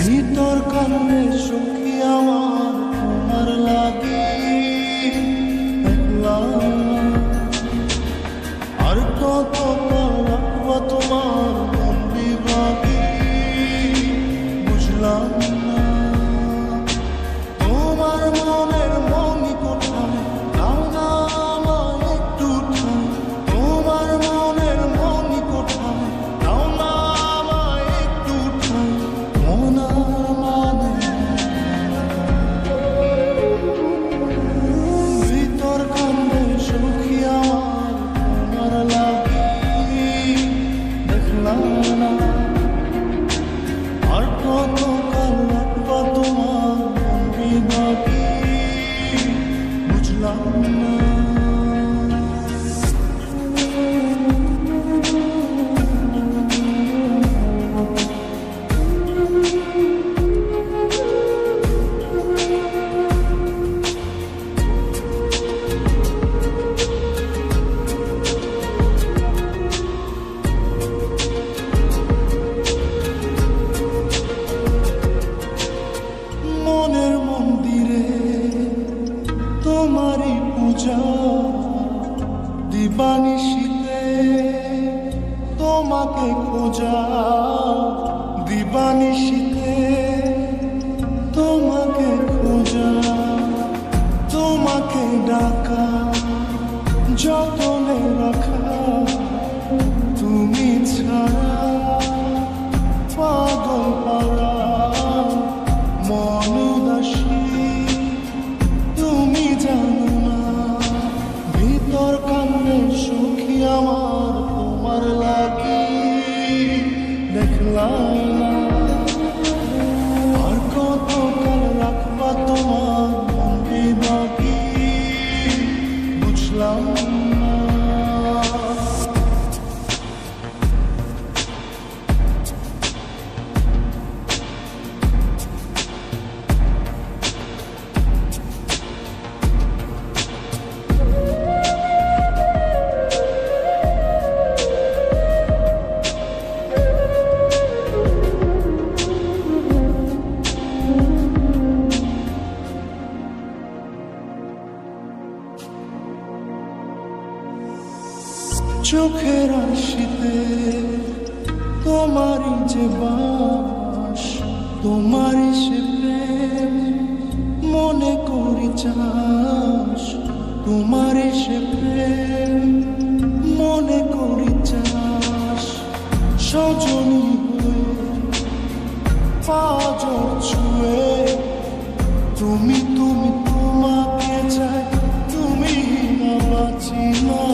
ভিতর কান্নে সখী আমার তোমার লাগি দেখলাম আর কত রাখবা তোমার মন বিভাগী বুঝলাম না তোমার মনের মনি কোথায় দাও না আমায় একটু ঠাঁই তোমার মনের মনি কোথায় দাও না আমায় একটু ঠাঁই মনার মানে ভিতর কান্দে সখী আমার তোমার লাগি দেখলাম না আর কত কাল রাখবা তোমার মন বিভাগী বুঝলাম না মনের মন্দিরে তোমারই পূজা দিবানিশীতে তোমাকে খোঁজা দিবানিশীতে তোমাকে খোঁজা তোমাকে ডাকা যতনে রাখা তুমি ছাড়া পাগল পাড়া মন উদাসী তুমি জানো না ভিতর কান্নে সখী আমার তোমার লাগি দেখলাম না আর কত কাল রাখবা তোমার মন বিভাগী বুঝলাম না চোখের আশিতে তোমারই যে বাস তোমারই সে প্রেম মনে করি চাস তোমারই সে প্রেম মনে করি চাস সজনী হয়ে পাঁজর ছুঁয়ে তুমি তোমাকে চাই তুমি না বাঁচি না